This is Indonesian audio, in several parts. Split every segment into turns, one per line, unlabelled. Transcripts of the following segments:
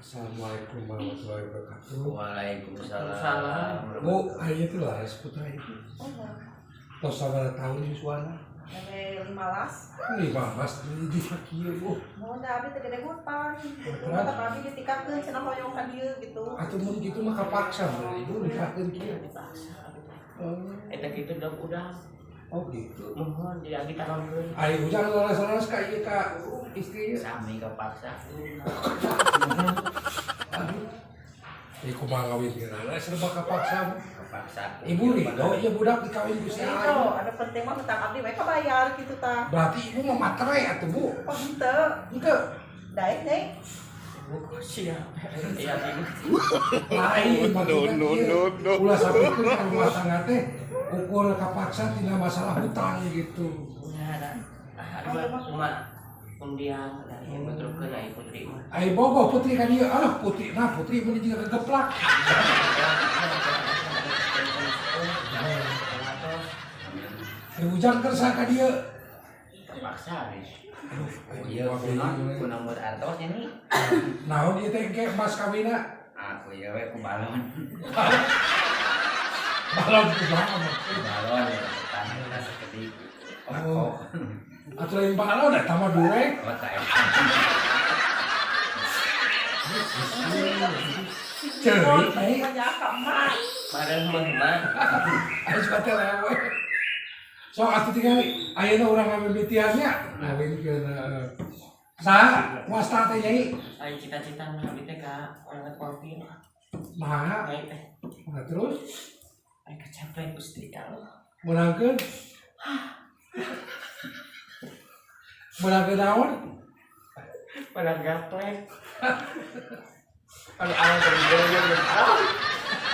Assalamualaikum warahmatullahi wabarakatuh.
Waalaikumsalam.
Bu, ayo itu lah seputar itu. Tos sabar tahun ini suara.
Sampai 15.
15 di fakir bu.
Mau dah abis tegede hutang. Mata kami ditikakeun cenah hoyong ka dieu gitu.
Atau mun kitu mah kapaksa beuh ibu dikakeun kieu.
Eta kitu udah.
Oh gitu.
Mohon dia kita nonton.
Ayo ujang lolos-lolos ka ieu ka istri.
Sami kepaksa.
Aduh. Ieu kumaha ngawin geuna serba kapaksa.
Kepaksa.
Ibu ridho ieu budak dikawin ku si
Itu
Ayu.
ada penting mah hutang abdi we kabayar gitu tah.
Berarti ibu mah materai atuh bu.
Oh henteu.
Henteu.
Daek nih.
Siap. Iya ibu.
Lain no. Ulah sapikeun ka rumah tangga teh ukur kapaksa tina masalah hutang gitu.
Ya, ada cuma undian dari bentukkeun aya putri mah.
Ai bogoh putri ka dieu, alah putri mun juga kegeplak. Ujang kersa ka dieu.
Terpaksa nih.
Aduh,
Iya, punang buat artos ini.
naon ieu teh engke mas kawina?
Aku ya we ku balon.
Balon kumaha?
Balon tanahna sakedik.
Oh. Atuh lain balon eta mah durek.
Oh, tak.
Ceurik ai.
Banyak emak.
Bareng mah.
Aya suka teh lewe. So atuh tingali ayeuna urang ngamimitiannya ngawinkeun saha wasta teh nyai?
Ayo cita-cita mah abdi teh ka orang kopi.
Maha.
Baik teh.
Nah, terus
Ayo kecapai Gusti Allah.
menangkeun naon?
Pada gaplek. Kalau awal dari goyang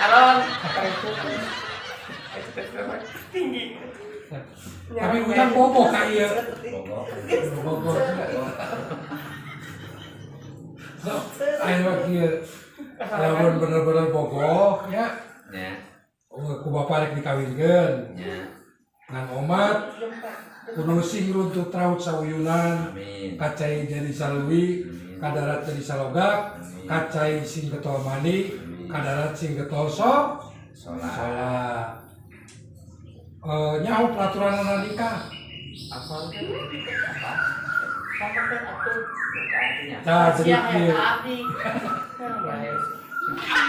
Aron. Tinggi.
Tapi ujang boboh ka ieu. Boboh. So, aya mah kieu. Lamun bener-bener bogoh ya.
Ya.
Ku bapa rek dikawinkeun.
Ya.
Ngan omat kudu sing runtut raut sawuyunan.
Amin.
Kacai jadi salwi, kadarat jadi salogak, kacai sing getol mani, kadarat sing getol sholat. Nyaho peraturan nikah.
Apa itu? Apa? Apa kan atuh? Artinya.
Tah jadi kieu.
Abdi.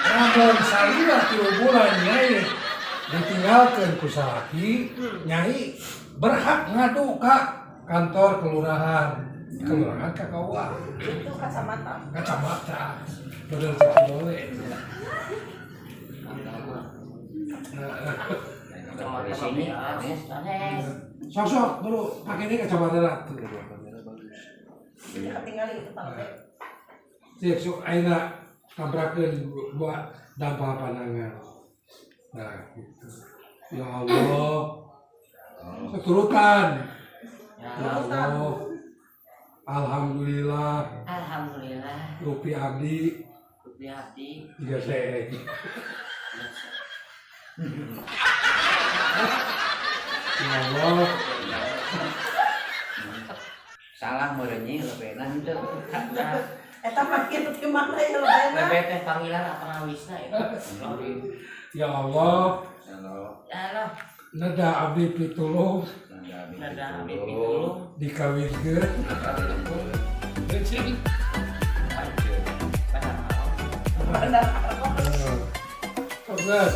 Lamun salira 3 bulan nyai ditinggalkeun ku salaki, nyai berhak ngadu ka kantor kelurahan ka KUA.
Itu
Kacamata. Bener cek dole.
Di sini Anes.
Sok dulu pakai ini kacamata lah.
tinggal itu Pak.
Cek sok ayeuna tambrakeun buat dampak pandangan. Nah, gitu. Ya Allah. Keturutan.
Ya
Ya Allah. Alhamdulillah.
Alhamdulillah.
Rupi abdi
Gusti abdi.
tiga sek. Ya Allah.
Salah meureunyi lebenan teu.
Eta makin ke mana ya lebena.
Lebe teh panggilan apa ngawisna ya.
Ya Allah.
Ya Allah.
Nada abdi pitulung
Nada abdi pitulung.
dikawinkeun. Cing.
Benar.
Sobat,